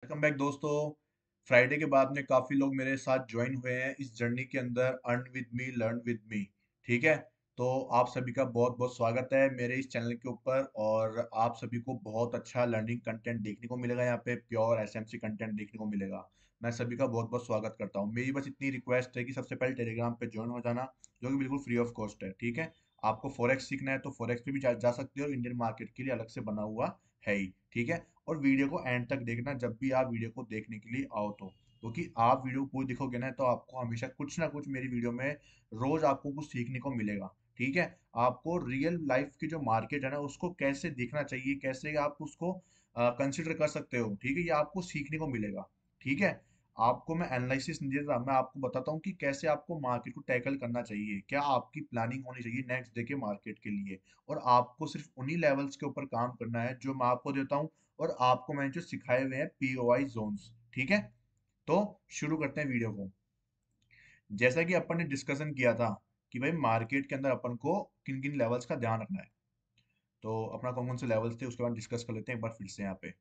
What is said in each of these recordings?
Welcome back दोस्तों। Friday के बाद में काफी लोग मेरे साथ ज्वाइन हुए हैं इस जर्नी के अंदर, earn with me learn with me. ठीक है। तो आप सभी का बहुत बहुत स्वागत है मेरे इस चैनल के ऊपर, और आप सभी को बहुत अच्छा लर्निंग कंटेंट देखने को मिलेगा। यहाँ पे प्योर एसएमसी कंटेंट देखने को मिलेगा। मैं सभी का बहुत बहुत स्वागत करता हूँ। मेरी बस इतनी रिक्वेस्ट है कि सबसे पहले टेलीग्राम पे ज्वाइन हो जाना, जो कि बिल्कुल फ्री ऑफ कॉस्ट है। ठीक है। आपको फॉरेक्स सीखना है तो फॉरेक्स पे भी जा सकते हो, और इंडियन मार्केट के लिए अलग से बना हुआ है ही। ठीक है। और वीडियो को एंड तक देखना जब भी आप वीडियो को देखने के लिए आओ तो, क्योंकि आप वीडियो पूरी देखोगे ना तो आपको हमेशा कुछ ना कुछ मेरी वीडियो में रोज आपको कुछ सीखने को मिलेगा। ठीक है। आपको रियल लाइफ की जो मार्केट है ना उसको कैसे देखना चाहिए, कैसे आप उसको कंसिडर कर सकते हो, ठीक है, ये आपको सीखने को मिलेगा। ठीक है। आपको मैं एनालिसिस नहीं दे रहा, मैं आपको बताता हूँ कि कैसे आपको मार्केट को टैकल करना चाहिए, क्या आपकी प्लानिंग होनी चाहिए नेक्स्ट डे के मार्केट के लिए। और आपको सिर्फ उन्हीं लेवल्स के ऊपर काम करना है जो मैं आपको देता हूँ, और आपको मैंने जो सिखाए हुए हैं पीओआई जोन्स। ठीक है। तो शुरू करते हैं वीडियो को। जैसा कि अपन ने डिस्कशन किया था कि भाई मार्केट के अंदर अपन को किन किन लेवल्स का ध्यान रखना है, तो अपना कौन कौन से लेवल्स थे उसके बाद डिस्कस कर लेते हैं एक बार फिर से। यहाँ पे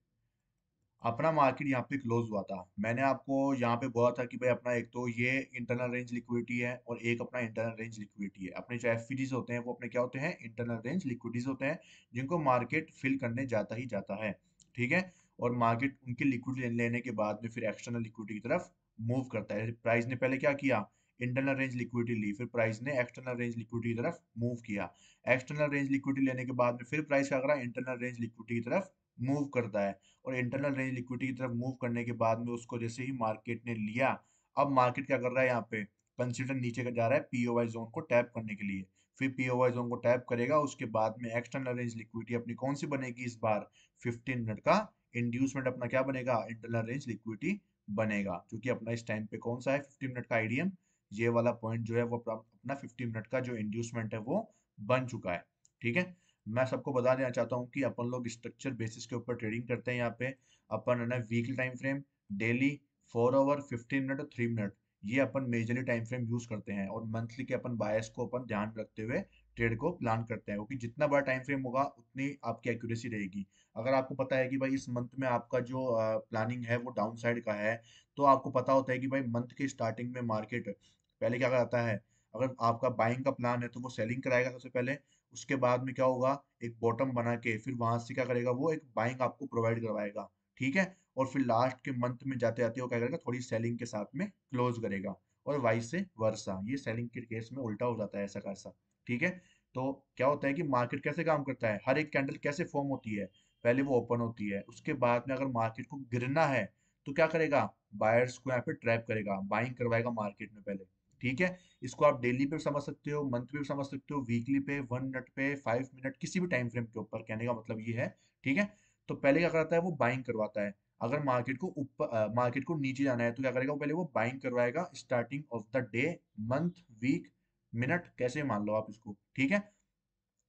अपना मार्केट यहाँ पे क्लोज हुआ था। मैंने आपको यहाँ पे बोला था कि भाई अपना एक तो ये इंटरनल रेंज लिक्विडिटी है, और एक अपना इंटरनल रेंज लिक्विडिटी है। अपने जो एफपीडीज होते हैं वो अपने क्या होते हैं, इंटरनल रेंज लिक्विडिटीज होते हैं, जिनको मार्केट फिल करने जाता ही जाता है। ठीक है। और मार्केट उनकी लिक्विडिटी लेने के बाद में फिर एक्सटर्नल लिक्विडिटी की तरफ मूव करता है। प्राइस ने पहले क्या किया, इंटरनल रेंज लिक्विडिटी ली, फिर प्राइस ने एक्सटर्नल रेंज लिक्विडिटी की तरफ मूव किया। एक्सटर्नल रेंज लिक्विडिटी लेने के बाद में फिर प्राइस क्या करा, इंटरनल रेंज लिक्विडिटी की तरफ मूव करता है। और इंटरनल रेंज लिक्विडिटी की तरफ मूव करने के बाद में उसको जैसे ही मार्केट ने लिया, अब मार्केट क्या कर रहा है, यहाँ पे कंसिडर नीचे का जा रहा है पीओवाई जोन को टैप करने के लिए। फिर पीओवाई जोन को टैप करेगा, उसके बाद में एक्सटर्नल रेंज लिक्विडिटी अपनी कौन सी बनेगी इस बार, 15 मिनट का इंड्यूसमेंट अपना क्या बनेगा, इंटरनल रेंज लिक्विडिटी बनेगा। क्योंकि अपना इस टाइम पे कौन सा है, 15 मिनट का आईडीएम। ये वाला पॉइंट जो है वो अपना 15 मिनट का जो इंड्यूसमेंट है वो बन चुका है। ठीक है। मैं सबको बता देना चाहता हूँ कि अपन लोग स्ट्रक्चर बेसिस के ऊपर ट्रेडिंग करते हैं। यहाँ पे अपन है ना weekly time frame, daily, 4 hour, 15 minute और 3 मिनट, ये अपन मेजरली टाइम फ्रेम यूज करते हैं। और मंथली के अपन बायस को अपन ध्यान रखते हुए ट्रेड को प्लान करते हैं, क्योंकि जितना बड़ा टाइम फ्रेम होगा उतनी आपकी एक्यूरेसी रहेगी। अगर आपको पता है कि भाई इस मंथ में आपका जो प्लानिंग है वो डाउन साइड का है, तो आपको पता होता है कि भाई मंथ के स्टार्टिंग में मार्केट पहले क्या करता है। अगर आपका बाइंग का प्लान है तो वो सेलिंग कराएगा सबसे पहले। उसके बाद में क्या होगा, एक बॉटम बना के फिर वहां से क्या करेगा, वो एक बाइंग आपको प्रोवाइड करवाएगा। ठीक है। और फिर लास्ट के मंथ में जाते जाते वो क्या करेगा, थोड़ी सेलिंग के साथ में क्लोज करेगा। और वाइस से वर्सा, ये सेलिंग के केस में उल्टा हो जाता है ऐसा का ऐसा। ठीक है। तो क्या होता है कि मार्केट कैसे काम करता है, हर एक कैंडल कैसे फॉर्म होती है, पहले वो ओपन होती है, उसके बाद में अगर मार्केट को गिरना है तो क्या करेगा, बायर्स को यहाँ पे ट्रैप करेगा, बाइंग करवाएगा मार्केट में पहले। ठीक है। इसको आप डेली पे समझ सकते हो, मंथ पे भी समझ सकते हो, वीकली पे, 1 मिनट पे, 5 मिनट, किसी भी टाइम फ्रेम के ऊपर, कहने का मतलब ये है। ठीक है। तो पहले क्या करता है, वो बाइंग करवाता है। अगर मार्केट को ऊपर मार्केट को नीचे जाना है तो क्या करेगा, वो पहले वो बाइंग करवाएगा starting of the day, month, week, minute, कैसे मान लो आप इसको। ठीक है।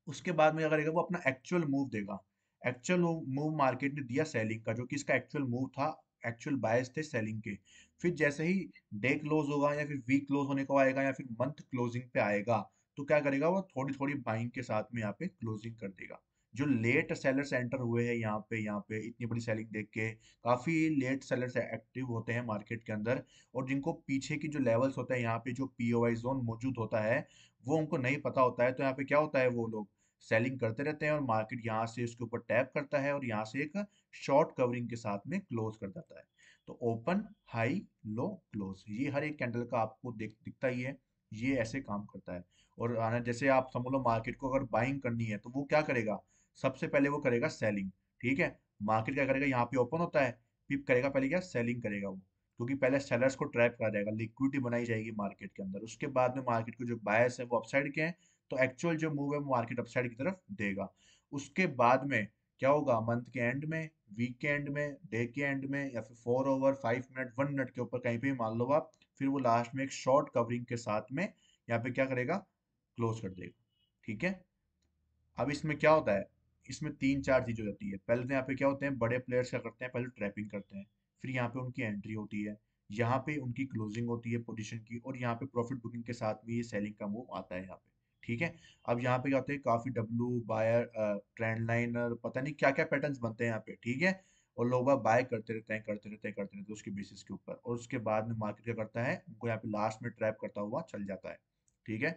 उसके बाद में क्या करेगा, वो अपना एक्चुअल मूव देगा। एक्चुअल मूव मार्केट ने दिया सेलिंग का, जो कि इसका एक्चुअल मूव था, एक्चुअल बायस थे सेलिंग के। फिर जैसे ही डे क्लोज होगा या फिर वीक क्लोज होने को आएगा या फिर मंथ क्लोजिंग पे आएगा, तो क्या करेगा, वो थोड़ी थोड़ी बाइंग के साथ में यहाँ पे क्लोजिंग कर देगा। जो लेट सेलर्स एंटर हुए हैं यहाँ पे इतनी बड़ी सेलिंग देख के, काफी लेट सेलर्स एक्टिव होते हैं मार्केट के अंदर, और जिनको पीछे की जो लेवल्स होता है यहाँ पे जो पीओआई जोन मौजूद होता है वो उनको नहीं पता होता है। तो यहाँ पे क्या होता है, वो लोग सेलिंग करते रहते हैं, और मार्केट यहाँ से उसके ऊपर टैप करता है और यहाँ से एक शॉर्ट कवरिंग के साथ में क्लोज कर जाता है। तो ओपन, हाई, लो, क्लोज, ये हर एक कैंडल का आपको दिखता ही है। ये ऐसे काम करता है। और जैसे आप समझ लो मार्केट को अगर बाइंग करनी है तो वो क्या करेगा, सबसे पहले वो करेगा सेलिंग। ठीक है। मार्केट क्या करेगा, यहाँ पे ओपन होता है, पिप करेगा, पहले क्या सेलिंग करेगा वो, क्योंकि पहले सेलर्स को ट्रैप करा जाएगा, लिक्विडिटी बनाई जाएगी मार्केट के अंदर। उसके बाद में मार्केट को जो बायस है वो अपसाइड के हैं, तो एक्चुअल जो मूव है वो मार्केट अपसाइड की तरफ देगा। उसके बाद में क्या होगा, मंथ के एंड में, वीक के एंड में, डे के एंड में, या फिर 4 ओवर, 5 मिनट, 1 मिनट के ऊपर कहीं पे भी मान लो आप, फिर वो लास्ट में एक शॉर्ट कवरिंग के साथ में यहाँ पे क्या करेगा, क्लोज कर देगा। ठीक है। अब इसमें क्या होता है, इसमें तीन चार चीज हो जाती है। पहले तो यहाँ पे क्या होते हैं, बड़े प्लेयर्स क्या करते हैं, पहले ट्रैपिंग करते हैं, फिर यहाँ पे उनकी एंट्री होती है, यहाँ पे उनकी क्लोजिंग होती है पोजीशन की, और यहाँ पे प्रॉफिट बुकिंग के साथ में ये सेलिंग का मूव आता है यहाँ पे। ठीक है। अब यहाँ पे क्या होते हैं, काफी डब्लू बायर, ट्रेंड लाइनर, पता नहीं क्या क्या पैटर्न्स बनते हैं यहाँ पे। ठीक है। और लोग बाग बाय करते रहते हैं करते रहते हैं करते रहते हैं उसके बेसिस के ऊपर, और उसके बाद में मार्केट क्या करता है, उनको यहाँ पे लास्ट में ट्रैप करता हुआ चल जाता है। ठीक है,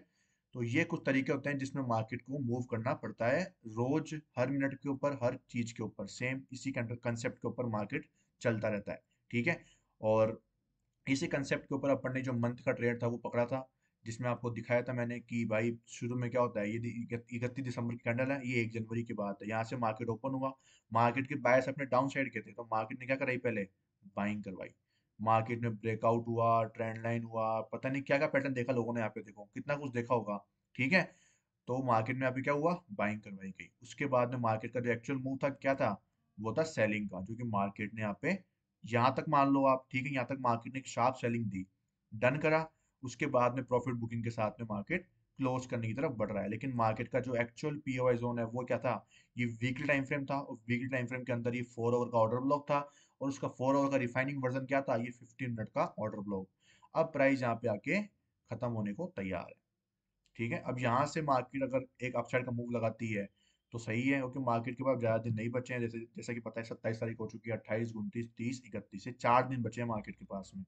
तो ये कुछ तरीके होते हैं जिसमें मार्केट को मूव करना पड़ता है, रोज हर मिनट के ऊपर हर चीज के ऊपर सेम इसी कंसेप्ट के ऊपर मार्केट चलता रहता है। ठीक है, और इसी कंसेप्ट के ऊपर अपन ने जो मंथ का ट्रेड था वो पकड़ा था, जिसमें आपको दिखाया था मैंने कि भाई शुरू में क्या होता है, ये 31 दिसंबर की कैंडल है, ये 1 जनवरी की बात है, यहाँ से मार्केट ओपन हुआ, मार्केट के बायर्स अपने डाउन साइड के थे, तो मार्केट ने क्या कराई, पहले बाइंग करवाई, मार्केट में ब्रेकआउट हुआ, ट्रेंड लाइन हुआ, पता नहीं क्या क्या पैटर्न देखा लोगों ने, यहाँ पे देखो कितना कुछ देखा होगा। ठीक है, तो मार्केट में यहाँ पे क्या हुआ, बाइंग करवाई गई, उसके बाद में मार्केट का जो एक्चुअल मूव था क्या था, वो था सेलिंग का, जो कि मार्केट ने यहाँ पे, यहाँ तक मान लो आप, ठीक है, यहाँ तक मार्केट ने एक शार्प सेलिंग दी, डन करा, उसके बाद में प्रॉफिट बुकिंग के साथ में मार्केट क्लोज करने की तरफ बढ़ रहा है, लेकिन मार्केट का जो एक्चुअल पीओआई जोन है वो क्या था, ये वीकली टाइम फ्रेम था, और वीकली टाइम फ्रेम के अंदर ये 4 आवर का ऑर्डर ब्लॉक था, और उसका 4 आवर का रिफाइनिंग वर्जन क्या था, ये 15 मिनट का ऑर्डर ब्लॉक। अब प्राइस यहाँ पे आके खत्म होने को तैयार है। ठीक है, अब यहाँ से मार्केट अगर एक अपसाइड का मूव लगाती है तो सही है, क्योंकि मार्केट के पास ज्यादा दिन नहीं बचे हैं, जैसे जैसा कि पता है 27 तारीख हो चुकी है, 28, 29, 30, 31 से 4 दिन बचे हैं मार्केट के पास में,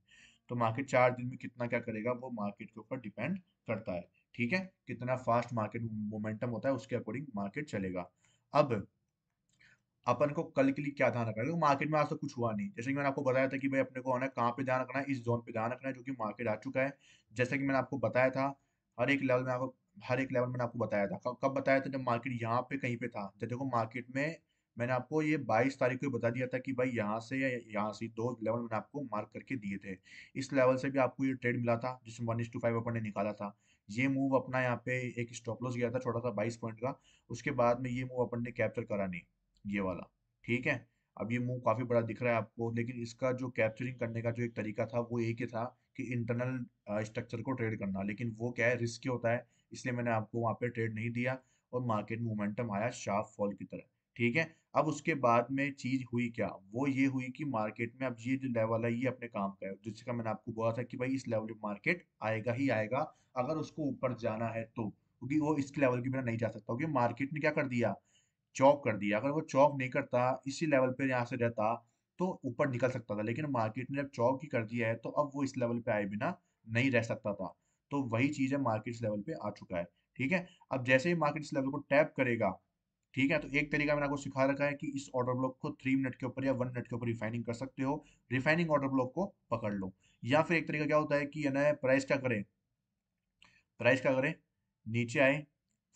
तो मार्केट 4 दिन में कितना क्या करेगा वो मार्केट के ऊपर डिपेंड करता है। ठीक है, कितना फास्ट मार्केट मोमेंटम होता है उसके अकॉर्डिंग मार्केट चलेगा। अब अपन को कल के लिए क्या ध्यान रखना है, क्योंकि मार्केट में आज तक कुछ हुआ नहीं, जैसे कि मैंने आपको बताया था कि भाई अपने को होना है कहाँ पे ध्यान रखना है, इस जोन पे ध्यान रखना है जो कि मार्केट आ चुका है। जैसे कि मैंने आपको बताया था, हर एक लेवल मैंने आपको बताया था, कब कब बताया था, जब मार्केट यहाँ पे कहीं पे था, जब देखो मार्केट में मैंने आपको ये 22 तारीख को ही बता दिया था कि भाई यहाँ से या यहाँ से दो लेवल मैंने आपको मार्क करके दिए थे, इस लेवल से भी आपको ये ट्रेड मिला था जिसमें 1:5 अपन ने निकाला था, ये मूव अपना यहाँ पे एक स्टॉप लॉस गया था छोटा सा 22 पॉइंट का, उसके बाद में ये मूव अपन ने कैप्चर करा नहीं, ये वाला। ठीक है, अब ये मूव काफी बड़ा दिख रहा है आपको, लेकिन इसका जो कैप्चरिंग करने का जो एक तरीका था वो एक ही था कि इंटरनल स्ट्रक्चर को ट्रेड करना, लेकिन वो क्या है, रिस्की होता है, इसलिए मैंने आपको वहां पे ट्रेड नहीं दिया, और मार्केट मोमेंटम आया शार्प फॉल की तरह। ठीक है, अब उसके बाद में चीज हुई क्या, वो ये हुई कि मार्केट में अब ये जो लेवल है ये अपने काम का है, जिसका मैंने आपको बोला था कि भाई इस लेवल पे मार्केट आएगा ही आएगा, अगर उसको ऊपर जाना है तो, क्योंकि वो इस लेवल के बिना नहीं जा सकता, क्योंकि मार्केट ने क्या कर दिया, चौक कर दिया, अगर वो चौक नहीं करता, इसी लेवल पे यहाँ से रहता, तो ऊपर निकल सकता था, लेकिन मार्केट ने जब चौक ही कर दिया है तो अब वो इस लेवल पे आए बिना नहीं रह सकता था, तो वही चीज है, मार्केट इस लेवल पे आ चुका है। ठीक है, अब जैसे ही मार्केट इस लेवल को टैप करेगा, ठीक है, तो एक तरीका मैंने आपको सिखा रखा है कि इस ऑर्डर ब्लॉक को 3 मिनट के ऊपर या 1 मिनट के ऊपर रिफाइनिंग कर सकते हो, रिफाइनिंग ऑर्डर ब्लॉक को पकड़ लो, या फिर एक तरीका क्या होता है कि है ना, प्राइस क्या करे, प्राइस क्या करे, नीचे आए,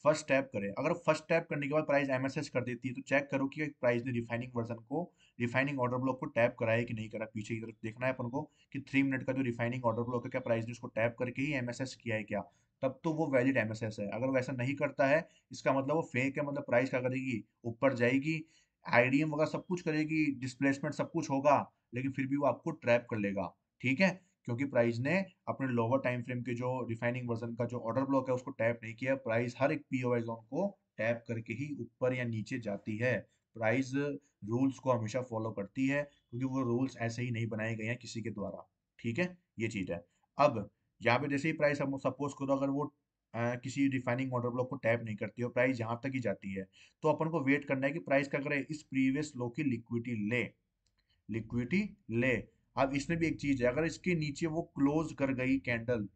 फर्स्ट टैप करे, अगर फर्स्ट टैप करने के बाद प्राइस एमएसएस कर देती है तो चेक करो कि प्राइस ने रिफाइनिंग वर्जन को, रिफाइनिंग ऑर्डर ब्लॉक को टैप करा है कि नहीं करा, पीछे की तरफ देखना है अपन को कि 3 मिनट का जो रिफाइनिंग ऑर्डर ब्लॉक है क्या प्राइस ने उसको टैप करके ही एमएसएस किया है क्या, तब तो वो वैलिड एमएसएस है, अगर वैसा नहीं करता है इसका मतलब वो फेक है, मतलब प्राइस क्या करेगी, ऊपर जाएगी, आईडीएम वगैरह सब कुछ करेगी, डिस्प्लेसमेंट सब कुछ होगा, लेकिन फिर भी वो आपको ट्रैप कर लेगा। ठीक है, क्योंकि प्राइस ने अपने लोअर टाइम फ्रेम के जो रिफाइनिंग वर्जन का जो ऑर्डर ब्लॉक है उसको टैप नहीं किया, प्राइस हर एक पीओआई जोन को टैप करके ही ऊपर या नीचे जाती है, प्राइस रूल्स को हमेशा फॉलो करती है, क्योंकि वो रूल्स ऐसे ही नहीं बनाए गए हैं किसी के द्वारा। ठीक है, ये चीज है। अब यहाँ पे जैसे ही प्राइस, हम सपोज करो अगर वो किसी रिफाइनिंग ऑर्डर ब्लॉक को टैप नहीं करती और प्राइस यहाँ तक ही जाती है, तो अपन को वेट करना है कि प्राइस क्या करे, इस प्रीवियस लो की लिक्विडिटी ले, लिक्विडिटी ले। अब इसमें भी एक चीज है, अगर इसके नीचे वो क्लोज कर गई कैंडल,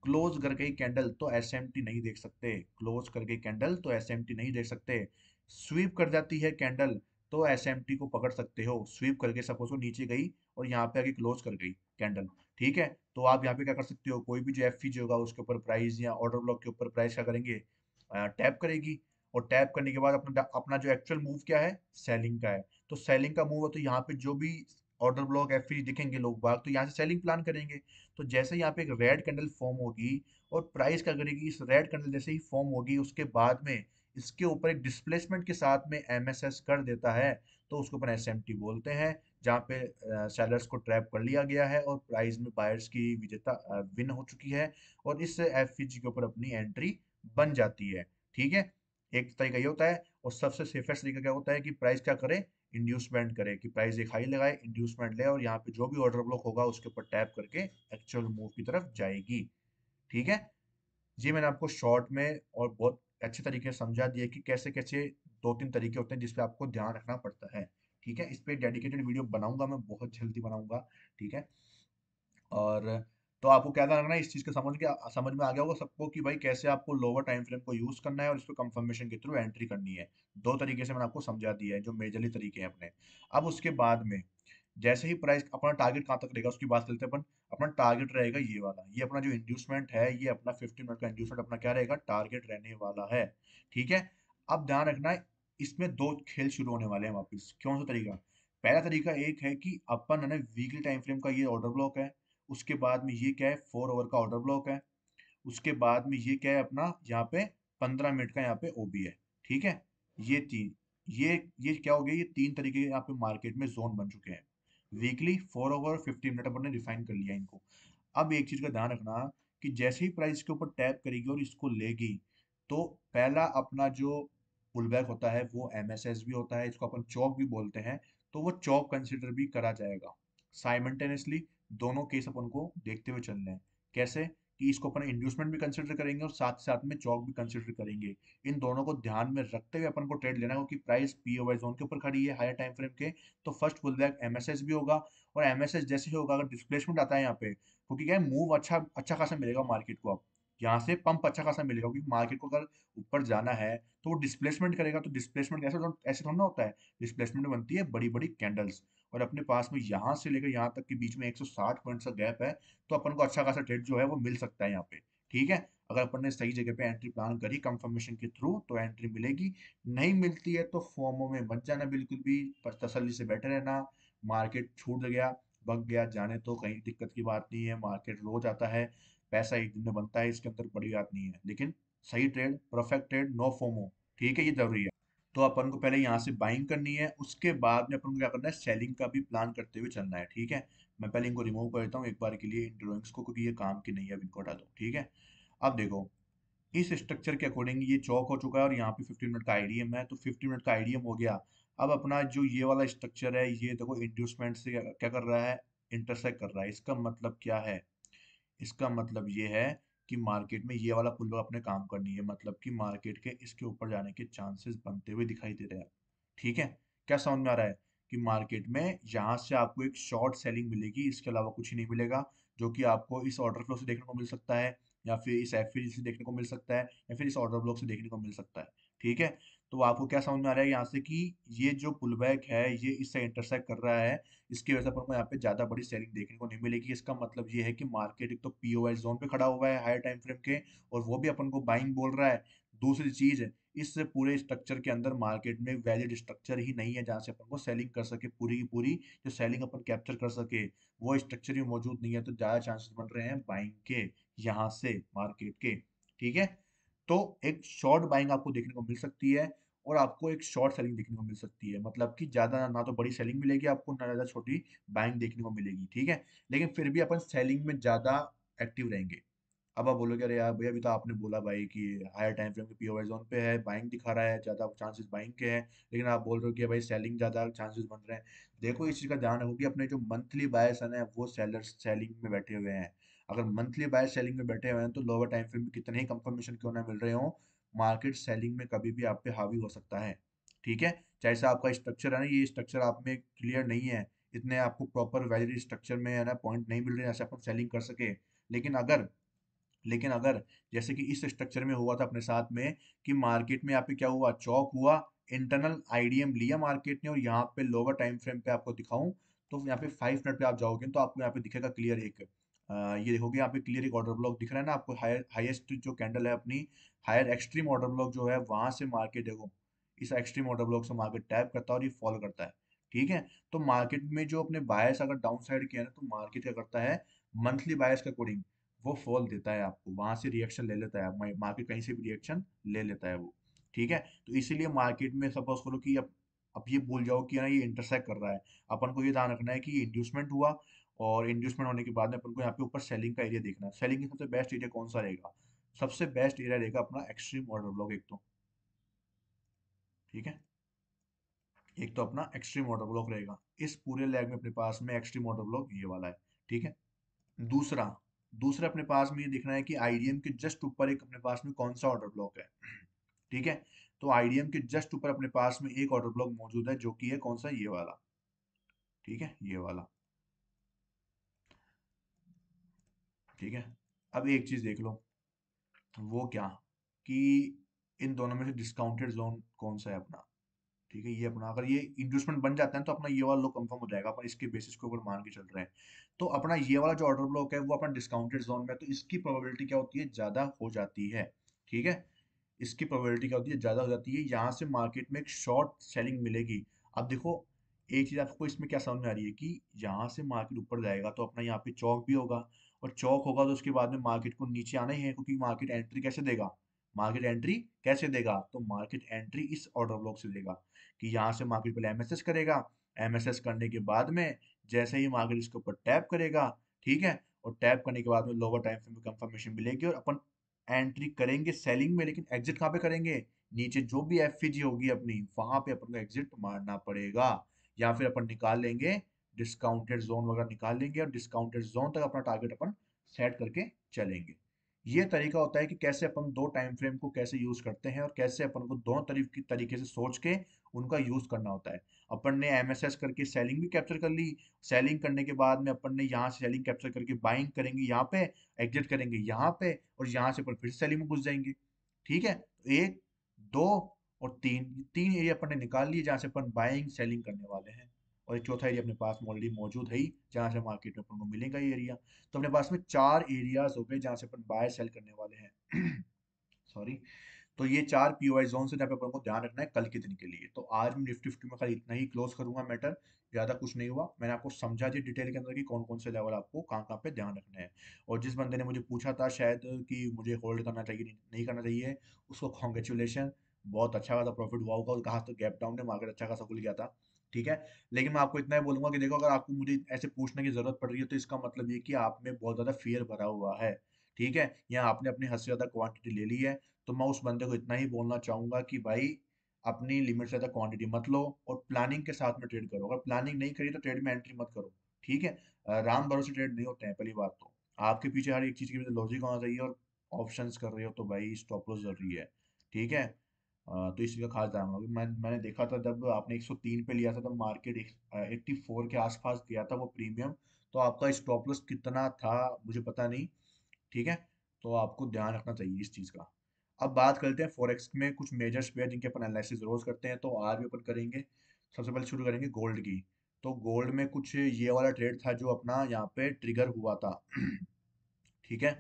क्लोज कर गई कैंडल तो एसएमटी नहीं देख सकते, क्लोज कर गई कैंडल तो एसएमटी नहीं देख सकते, स्वीप कर जाती है कैंडल तो एसएमटी को पकड़ सकते हो, स्वीप करके सपोज वो नीचे गई और यहाँ पे आके क्लोज कर गई कैंडल। ठीक है, तो आप यहाँ पे क्या कर सकते हो, कोई भी जो एफ होगा उसके ऊपर प्राइस या ऑर्डर ब्लॉक के ऊपर प्राइस क्या करेंगे, टैप करेगी, और टैप करने के बाद अपना अपना जो एक्चुअल मूव क्या है, सेलिंग का है, तो सेलिंग का मूव है तो यहाँ पे जो भी ऑर्डर ब्लॉक एफ दिखेंगे लोग बाग तो यहाँ से सेलिंग प्लान करेंगे, तो जैसे यहाँ पे एक रेड कैंडल फॉर्म होगी और प्राइस क्या करेगी, इस रेड कैंडल जैसे ही फॉर्म होगी उसके बाद में इसके ऊपर एक डिस्प्लेसमेंट के साथ में एमएसएस कर देता है, तो उसको अपन एसएमटी बोलते हैं, जहाँ पे सेलर्स को ट्रैप कर लिया गया है और प्राइस में बायर्स की विजेता विन हो चुकी है, और इस एफ के ऊपर अपनी एंट्री बन जाती है। ठीक है, एक तरीका ये होता है, और सबसे सेफेस्ट तरीका क्या होता है कि प्राइस क्या करे, इंड्यूसमेंट करे, कि प्राइस एक हाई लगाए, इंड्यूसमेंट ले, और यहाँ पे जो भी ऑर्डर ब्लॉक होगा उसके ऊपर टैप करके एक्चुअल मूव की तरफ जाएगी। ठीक है, जी मैंने आपको शॉर्ट में और बहुत अच्छे तरीके से समझा दिया कि कैसे कैसे 2-3 तरीके होते हैं जिसपे आपको ध्यान रखना पड़ता है। ठीक है, इस पे डेडिकेटेड वीडियो बनाऊंगा, मैं बहुत जल्दी बनाऊंगा। ठीक है। और तो आपको क्या ध्यान रखना है, इस चीज का समझ में आ गया होगा सबको कि भाई कैसे आपको लोअर टाइम फ्रेम को यूज करना है और इसको कंफर्मेशन के थ्रू एंट्री करनी है। दो तरीके से मैंने आपको समझा दिया है जो मेजरली तरीके हैं अपने। अब उसके बाद में जैसे ही प्राइस अपना टारगेट कहाँ तक रहेगा उसकी बात करते हैं अपन। अपना टारगेट रहेगा ये वाला, ये अपना जो इंड्यूसमेंट है, ये अपना 15 मिनट का इंड्यूसमेंट अपना क्या रहेगा, टारगेट रहने वाला है। ठीक है। अब ध्यान रखना है, इसमें दो खेल शुरू होने वाले हैं वापस। कौन सा तरीका? पहला तरीका एक है कि अपन है ना वीकली टाइम फ्रेम का ये ऑर्डर ब्लॉक है, उसके बाद में ये क्या है 4 ओवर का ऑर्डर ब्लॉक है, उसके बाद में ये क्या है अपना यहाँ पे 15 मिनट का यहाँ पे ओबी है। ठीक है। ये तीन, ये क्या हो गया, ये तीन तरीके के यहाँ पे मार्केट में जोन बन चुके हैं। वीकली 4 ओवर 15 मिनट अपन ने डिफाइन कर लिया इनको। अब एक चीज का ध्यान रखना कि जैसे ही प्राइस के ऊपर टैप करेगी और इसको लेगी, तो पहला अपना जो पुल बैक होता है वो एमएसएस भी होता है, इसको अपन चौक भी बोलते हैं। तो वो चौक कंसिडर भी करा जाएगा साइमल्टेनियसली। दोनों केस अपन को देखते हुए चलने हैं। कैसे? कि इसको अपन इंड्यूसमेंट भी कंसिडर करेंगे और साथ साथ में चौक भी कंसिडर करेंगे। इन दोनों को ध्यान में रखते हुए अपन को ट्रेड लेना होगा कि प्राइस पीओवाई जोन के ऊपर खड़ी है हायर टाइम फ्रेम के, तो फर्स्ट पुल बैक एमएसएस भी होगा। और एमएसएस जैसे ही होगा, अगर डिस्प्लेसमेंट आता है यहाँ पे, क्योंकि क्या है मूव अच्छा अच्छा खासा मिलेगा मार्केट को। अब यहाँ से पंप अच्छा खासा मिलेगा, क्योंकि मार्केट को अगर ऊपर जाना है तो वो डिस्प्लेसमेंट करेगा। तो डिस्प्लेसमेंट ऐसे थोड़ा ना होता है। डिस्प्लेसमेंट में बनती है बड़ी बड़ी कैंडल्स, और अपने पास में यहाँ से लेकर यहाँ तक के बीच में 160 पॉइंट्स का गैप है। तो अपन को अच्छा खासा ट्रेड जो है वो मिल सकता है यहाँ पे। ठीक है। अगर अपन ने सही जगह पे एंट्री प्लान करी कंफर्मेशन के थ्रू तो एंट्री मिलेगी। नहीं मिलती है तो फोमो में मत जाना बिल्कुल भी, पर तसल्ली से बैठे रहना। मार्केट छूट गया, बग गया, जाने तो कहीं दिक्कत की बात नहीं है, मार्केट रोज आता है, पैसा एक दिन में बनता है, इसके अंदर बड़ी बात नहीं है। लेकिन सही trade, perfect trade, no FOMO, ठीक है, ये जरूरी है। तो अपन को पहले यहाँ से बाइंग करनी है, उसके बाद में अपन को क्या करना है, सेलिंग का भी प्लान करते हुए चलना है। ठीक है। मैं पहले इनको रिमूव कर देता हूँ एक बार के लिए इन ड्रॉइंग्स को, क्योंकि ये काम की नहीं है। अब इनको हटा दो। ठीक है। अब देखो, इस स्ट्रक्चर के अकॉर्डिंग ये चौक हो चुका है और यहाँ पे 15 मिनट का आईडीएम है, तो 15 मिनट का आईडीएम हो गया। अब अपना जो ये वाला स्ट्रक्चर है, ये देखो इंड्यूसमेंट से क्या कर रहा है, इंटरसेक्ट कर रहा है। इसका मतलब क्या है? इसका मतलब ये है कि मार्केट में ये वाला पुल अपने काम करनी है, मतलब कि मार्केट के इसके ऊपर जाने के चांसेस बनते हुए दिखाई दे रहे हैं। ठीक है। क्या समझ में आ रहा है? कि मार्केट में यहाँ से आपको एक शॉर्ट सेलिंग मिलेगी, इसके अलावा कुछ ही नहीं मिलेगा। जो कि आपको इस ऑर्डर फ्लो से देखने को मिल सकता है, या फिर इस एफिल से देखने को मिल सकता है, या फिर इस ऑर्डर ब्लॉक से देखने को मिल सकता है। ठीक है। तो आपको क्या समझ में आ रहा है यहाँ से कि ये जो पुल बैक है ये इससे इंटरसेक्ट कर रहा है, इसकी वजह से अपन को यहाँ पे ज्यादा बड़ी सेलिंग देखने को नहीं मिलेगी। इसका मतलब ये है कि मार्केट एक तो पीओआई जोन पे खड़ा हुआ है हायर टाइम फ्रेम के, और वो भी अपन को बाइंग बोल रहा है। दूसरी चीज, इस पूरे स्ट्रक्चर के अंदर मार्केट में वैलिड स्ट्रक्चर ही नहीं है जहां से अपन को सेलिंग कर सके पूरी की पूरी। जो सेलिंग अपन कैप्चर कर सके वो स्ट्रक्चर ही मौजूद नहीं है, तो ज्यादा चांसेस बन रहे हैं बाइंग के यहाँ से मार्केट के। ठीक है। तो एक शॉर्ट बाइंग आपको देखने को मिल सकती है, और आपको एक शॉर्ट सेलिंग देखने को मिल सकती है। मतलब कि ज्यादा ना तो बड़ी सेलिंग मिलेगी आपको, ना ज्यादा छोटी बाइंग देखने को मिलेगी। ठीक है। लेकिन फिर भी अपन सेलिंग में ज्यादा एक्टिव रहेंगे। अब आप बोलोगे अरे यार भैया, अभी तो आपने बोला भाई कि हायर टाइम फ्रेम के पीओवाई जोन पे है, बाइंग दिखा रहा है, ज्यादा चांसेस बाइंग के हैं, लेकिन आप बोल रहे हो कि भाई सेलिंग ज्यादा चांसेस बन रहे हैं। देखो इस चीज का ध्यान रखो कि अपने जो मंथली बायर्स है वो सेलर्स सेलिंग में बैठे हुए हैं। अगर मंथली बायर सेलिंग में बैठे हुए हैं तो लोअर टाइम फ्रेम में कितने ही कंफर्मेशन क्यों ना मिल रहे हो, मार्केट सेलिंग में कभी भी आप पे हावी हो सकता है। ठीक है। जैसे आपका स्ट्रक्चर है ना, ये स्ट्रक्चर आप में क्लियर नहीं है, इतने आपको प्रॉपर वैलिड स्ट्रक्चर में है ना पॉइंट नहीं मिल रहे हैं जैसे अपन सेलिंग कर सके। लेकिन अगर लेकिन अगर जैसे कि इस स्ट्रक्चर में हुआ था अपने साथ में, कि मार्केट में यहाँ पे क्या हुआ, चौक हुआ, इंटरनल आईडीएम लिया मार्केट ने, और यहाँ पे लोअर टाइम फ्रेम पे आपको दिखाऊं, तो यहाँ पे 5 मिनट पे आप जाओगे तो आपको यहाँ पे दिखेगा क्लियर एक ये देखोगे यहाँ पे क्लियर एक ऑर्डर ब्लॉक दिख रहा है ना आपको, हायर हाईएस्ट जो कैंडल है अपनी, हायर एक्सट्रीम ऑर्डर ब्लॉक जो है वहां से मार्केट देखो, इस एक्सट्रीम ऑर्डर ब्लॉक से मार्केट टैप करता है और ये फॉलो करता है। ठीक है। तो मार्केट में जो अपने बायर्स अगर डाउन साइड किया ना, तो मार्केट क्या करता है, मंथली बायर्स के अकॉर्डिंग वो फॉल देता है आपको, वहां से रिएक्शन ले लेता है मार्केट, कहीं से भी रिएक्शन ले लेता है वो। ठीक है। तो इसीलिए मार्केट में सपोज करो कि अब ये बोल जाओ कि ना ये इंटरसेक्ट कर रहा है, अपन को ये ध्यान रखना है कि ये इंड्यूसमेंट हुआ, और इंड्यूसमेंट होने के बाद में अपन को यहाँ पे ऊपर सेलिंग का एरिया देखना है। सेलिंग का सबसे बेस्ट एरिया कौन सा रहेगा? सबसे बेस्ट एरिया रहेगा अपना एक्सट्रीम ऑर्डर ब्लॉक एक तो। ठीक है। एक तो अपना एक्सट्रीम ऑर्डर ब्लॉक रहेगा, इस पूरे लैग में अपने पास में एक्सट्रीम ऑर्डर ब्लॉक ये वाला है। ठीक है। दूसरा दूसरा अपने पास में ये देखना है कि आईडीएम के जस्ट ऊपर एक अपने पास में कौन सा ऑर्डर ब्लॉक है। ठीक है। तो आईडीएम के जस्ट ऊपर अपने पास में एक ऑर्डर ब्लॉक मौजूद है, जो कि है कौन सा, ये वाला। ठीक है, ये वाला। ठीक है। अब एक चीज देख लो, वो क्या, कि इन दोनों में से डिस्काउंटेड जोन कौन सा है अपना। ठीक है, ये अपना अगर ये इंड्यूसमेंट बन जाता है तो अपना ये वाला लो कंफर्म हो जाएगा, अपन इसके बेसिस के ऊपर मान के चल रहे हैं। तो अपना ये वाला जो ऑर्डर ब्लॉक है वो अपना डिस्काउंटेड जोन में है, तो इसकी प्रोबेबिलिटी क्या होती है, ज्यादा हो जाती है। ठीक है, इसकी प्रोबेबिलिटी क्या होती है, ज्यादा हो जाती है, यहाँ से मार्केट में एक शॉर्ट सेलिंग मिलेगी। अब देखो, एक चीज आपको इसमें क्या समझ में आ रही है, कि यहाँ से मार्केट ऊपर जाएगा तो अपना यहाँ पे चौक भी होगा, और चौक होगा तो उसके बाद में मार्केट को नीचे आना ही है, क्योंकि मार्केट एंट्री कैसे देगा, मार्केट एंट्री कैसे देगा, तो मार्केट एंट्री इस ऑर्डर ब्लॉक से देगा, कि यहाँ से मार्केट पहले एमएसएस करेगा, एमएसएस करने के बाद में जैसे ही मार्केट इसके ऊपर टैप करेगा, ठीक है, और टैप करने के बाद में लोअर टाइम फ्रेम में कंफर्मेशन मिलेगी, और अपन एंट्री करेंगे सेलिंग में, लेकिन एग्जिट कहाँ पे करेंगे, नीचे जो भी एफईजी होगी अपनी, वहां पे अपन को एग्जिट मारना पड़ेगा, या फिर अपन निकाल लेंगे डिस्काउंटेड जोन वगैरह निकाल लेंगे, और डिस्काउंटेड जोन तक अपना टारगेट अपन सेट करके चलेंगे। ये तरीका होता है कि कैसे अपन दो टाइम फ्रेम को कैसे यूज करते हैं, और कैसे अपन को दोनों तरीके से सोच के उनका यूज करना होता है। अपन ने एमएसएस करके सेलिंग भी कैप्चर कर ली, सेलिंग करने के बाद में अपन ने यहाँ से सेलिंग कैप्चर करके बाइंग करेंगे यहाँ पे, एग्जिट करेंगे यहाँ पे, और यहाँ से अपन फिर सेलिंग में घुस जाएंगे। ठीक है, तो एक, दो और तीन, तीन एरिया अपन ने निकाल लिए जहाँ से अपन बाइंग सेलिंग करने वाले हैं, और एक चौथा एरिया अपने पास ऑलरेडी मौजूद है ही, जहाँ से मार्केट में अपन को मिलेगा ये एरिया। तो अपने पास में चार एरियाज हो गए जहाँ से अपन बाय सेल करने वाले हैं। सॉरी। तो ये चार पीओआई जोन से जहाँ पे अपन को ध्यान रखना है कल के दिन के लिए। तो आज मैं निफ्टी फिफ्टी में खाली इतना ही क्लोज करूंगा मैटर, ज्यादा कुछ नहीं हुआ, मैंने आपको समझा दिया डिटेल के अंदर कि कौन कौन से लेवल आपको कहाँ कहाँ पे ध्यान रखना है। और जिस बंदे ने मुझे पूछा था शायद कि मुझे होल्ड करना चाहिए नहीं करना चाहिए, उसको कॉन्ग्रेचुलेशन, बहुत अच्छा खासा प्रॉफिट हुआ होगा, और कहा तो गैप डाउन में मार्केट अच्छा खासा खुल गया था। ठीक है, लेकिन मैं आपको इतना ही बोलूंगा कि देखो, अगर आपको मुझे ऐसे पूछने की जरूरत पड़ रही है तो इसका मतलब ये कि आप में बहुत ज्यादा फियर भरा हुआ है। ठीक है, या आपने अपनी हद से ज्यादा क्वांटिटी ले ली है। तो मैं उस बंदे को इतना ही बोलना चाहूंगा कि भाई, अपनी लिमिट से ज्यादा क्वांटिटी मत लो, और प्लानिंग के साथ में ट्रेड करो। अगर प्लानिंग नहीं करी तो ट्रेड में एंट्री मत करो। ठीक है, राम भरोसे ट्रेड नहीं होते हैं, पहली बात तो आपके पीछे हर एक चीज के पीछे लॉजिक होना चाहिए, और ऑप्शंस कर रहे हो तो भाई स्टॉप लॉस जरूरी है। ठीक है, तो इस चीज का खास ध्यान रखना। मैंने देखा था जब आपने 103 पे लिया था, तब मार्केट 84 के आसपास गया था वो प्रीमियम, तो आपका स्टॉप लॉस कितना था मुझे पता नहीं। ठीक है, तो आपको ध्यान रखना चाहिए इस चीज का। अब बात करते हैं फॉरेक्स में कुछ मेजर्स पे जिनके अपन एनालिसिस रोज करते हैं, तो आज भी अपन करेंगे। सबसे पहले शुरू करेंगे गोल्ड की। तो गोल्ड में कुछ ये वाला ट्रेड था जो अपना यहाँ पे ट्रिगर हुआ था। ठीक है,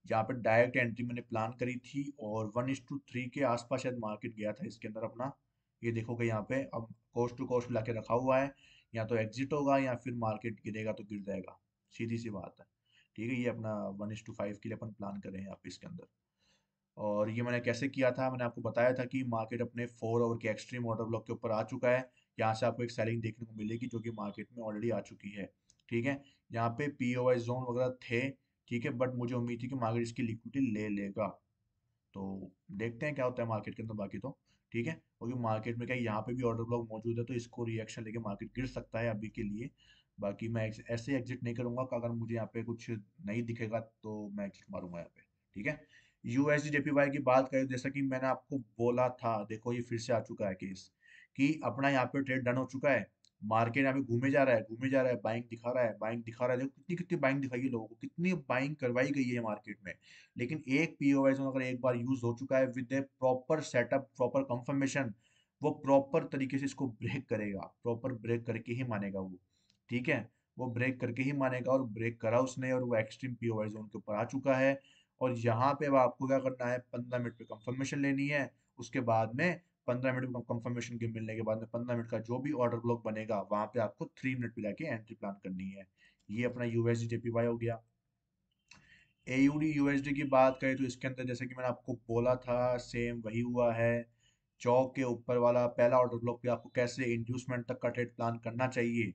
यहाँ पे डायरेक्ट एंट्री मैंने प्लान करी थी, और 1:3 के आसपास शायद मार्केट गया था इसके अंदर अपना। ये देखोगे यहाँ पे अब कोस्ट टू कोस्ट ला के रखा हुआ है, या तो एग्जिट होगा या फिर मार्केट गिरेगा तो गिर जाएगा, सीधी सी बात है। ठीक है, ये अपना 1:5 के लिए अपन प्लान कर रहे हैं यहाँ पे इसके अंदर। और ये मैंने कैसे किया था, मैंने आपको बताया था कि मार्केट अपने 4 ओवर के एक्सट्रीम ऑर्डर ब्लॉक के ऊपर आ चुका है। यहाँ से आपको एक सेलिंग देखने को मिलेगी जो कि मार्केट में ऑलरेडी आ चुकी है। ठीक है, यहाँ पे पीओआई जोन वगैरह थे। ठीक है, बट मुझे उम्मीद थी कि मार्केट इसकी लिक्विडिटी ले लेगा। तो देखते हैं क्या होता है मार्केट के अंदर बाकी तो। ठीक है, क्योंकि मार्केट में क्या है, यहाँ पे भी ऑर्डर ब्लॉक मौजूद है, तो इसको रिएक्शन लेके मार्केट गिर सकता है अभी के लिए। बाकी मैं ऐसे एग्जिट नहीं करूंगा कि अगर मुझे यहाँ पे कुछ नहीं दिखेगा तो मैं एग्जिट मारूंगा यहाँ पे। ठीक है, यूएसडी जेपीवाई की बात करें, जैसा कि मैंने आपको बोला था, देखो ये फिर से आ चुका है केस, कि अपना यहाँ पे ट्रेड डन हो चुका है। मार्केट यहाँ पे घूमे जा रहा है, घूमे जा रहा है, बाइंग दिखा रहा है, बाइंग दिखा रहा है, देखो कितनी कितनी बाइंग दिखाई है लोगों को, कितनी बाइंग करवाई गई है मार्केट में। लेकिन एक पीओएस अगर एक बार यूज हो चुका है with A proper setup, proper confirmation, वो प्रॉपर तरीके से इसको ब्रेक करेगा, प्रॉपर ब्रेक करके ही मानेगा वो। ठीक है, वो ब्रेक करके ही मानेगा, और ब्रेक करा उसने, और वो एक्सट्रीम पीओवाई जोन के ऊपर आ चुका है। और यहाँ पे अब आपको क्या करना है, 15 मिनट पे कंफर्मेशन लेनी है। उसके बाद में 15 मिनट में कंफर्मेशन के मिलने के बाद में 15 मिनट का जो भी ऑर्डर ब्लॉक बनेगा, वहां पे आपको 3 मिनट पे जाके एंट्री प्लान करनी है। ये अपना यूएसडी जेपीवाई हो गया। एयूडी यूएसडी की बात करें तो इसके अंदर जैसे कि मैंने आपको बोला था, सेम वही हुआ है। चौक के ऊपर वाला पहला ऑर्डर ब्लॉक पे आपको कैसे इंड्यूसमेंट तक का ट्रेड प्लान करना चाहिए।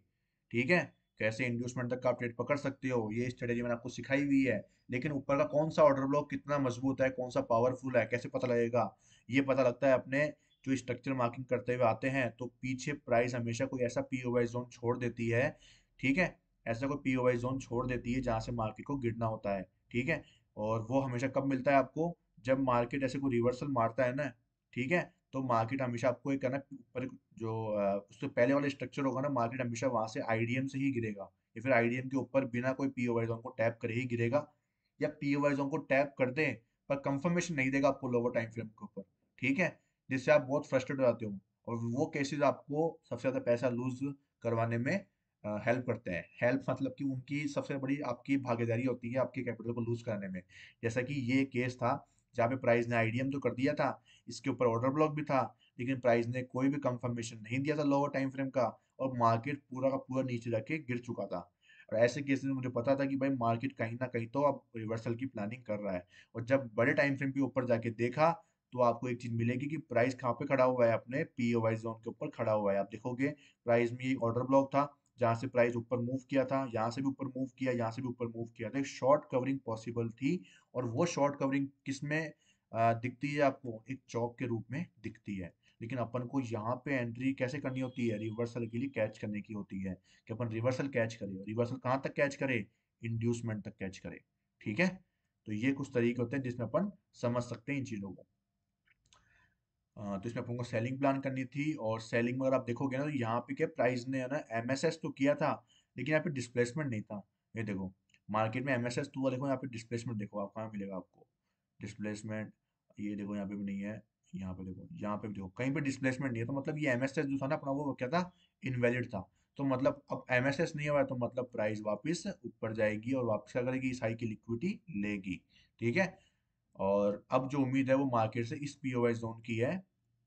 ठीक है, कैसे इंड्यूसमेंट तक का आप ट्रेड पकड़ सकते हो, ये स्ट्रेटेजी मैंने आपको सिखाई हुई है। लेकिन ऊपर का कौन सा ऑर्डर ब्लॉक कितना मजबूत है, कौन सा पावरफुल है, कैसे पता लगेगा, ये पता लगता है अपने जो स्ट्रक्चर मार्किंग करते हुए आते हैं, तो पीछे प्राइस हमेशा कोई ऐसा पीओवाई जोन छोड़ देती है। ठीक है, ऐसा कोई पीओवाई जोन छोड़ देती है जहां से मार्केट को गिरना होता है। ठीक है, और वो हमेशा कब मिलता है आपको, जब मार्केट ऐसे कोई रिवर्सल मारता है ना। ठीक है। तो मार्केट हमेशा आपको एक है ना ऊपर जो उससे पहले वाला स्ट्रक्चर होगा ना, मार्केट हमेशा वहां से आईडीएम से ही गिरेगा, या फिर आईडीएम के ऊपर बिना कोई पीओवाई जोन को टैप करे ही गिरेगा, या पीओवाई जोन को टैप कर दे पर कंफर्मेशन नहीं देगा आपको लोअर टाइम फ्रेम के ऊपर। ठीक है। जिससे आप बहुत फ्रस्ट्रेट हो जाते हो, और वो केसेस आपको सबसे ज्यादा पैसा लूज करवाने में हेल्प करते हैं। हेल्प मतलब कि उनकी सबसे बड़ी आपकी भागीदारी होती है आपके कैपिटल को लूज कराने में। जैसा कि ये केस था जहाँ पे प्राइस ने आईडीएम तो कर दिया था, इसके ऊपर ऑर्डर ब्लॉक भी था, लेकिन प्राइस ने कोई भी कंफर्मेशन नहीं दिया था लोअर टाइम फ्रेम का, और मार्केट पूरा का पूरा नीचे जाके गिर चुका था। और ऐसे केसेस में मुझे पता था कि भाई मार्केट कहीं ना कहीं तो अब रिवर्सल की प्लानिंग कर रहा है। और जब बड़े टाइम फ्रेम के ऊपर जाके देखा, तो आपको एक चीज मिलेगी कि प्राइस कहाँ पे खड़ा हुआ है, अपने पीओवाई जोन के ऊपर खड़ा हुआ है। आप देखोगे प्राइस में एक ऑर्डर ब्लॉक था, जहां से प्राइस ऊपर मूव किया था, यहाँ से भी ऊपर मूव किया, यहाँ से भी ऊपर मूव किया था, एक शॉर्ट कवरिंग पॉसिबल थी। और वो शॉर्ट कवरिंग किस में दिखती है आपको? एक चौक के रूप में दिखती है। लेकिन अपन को यहाँ पे एंट्री कैसे करनी होती है? रिवर्सल के लिए कैच करने की होती है, कि अपन रिवर्सल कैच करें। रिवर्सल कहाँ तक कैच करें? इंड्यूसमेंट तक कैच करें। ठीक है। तो ये कुछ तरीके होते हैं जिसमें अपन समझ सकते हैं इन चीजों को। तो इसमें अपन को सेलिंग प्लान करनी थी, और सेलिंग में अगर आप देखोगे ना, तो यहाँ पे क्या प्राइस ने है ना एमएसएस तो किया था, लेकिन यहाँ पे डिस्प्लेसमेंट नहीं था। ये देखो, मार्केट में एमएसएस तो हुआ, देखो यहाँ पे डिस्प्लेसमेंट देखो आप कहाँ मिलेगा आपको डिस्प्लेसमेंट। ये देखो यहाँ पे भी नहीं है, यहाँ पे देखो, यहाँ पे भी देखो, कहीं पे डिस्प्लेसमेंट नहीं है। तो मतलब ये एमएसएस जो था ना अपना, वो क्या था? इनवैलिड था। तो मतलब अब एमएसएस नहीं हुआ है, तो मतलब प्राइस वापस ऊपर जाएगी और वापस क्या करेगी? इस हाई की लिक्विडिटी लेगी। ठीक है। और अब जो उम्मीद है वो मार्केट से इस पीओवाई जोन की है,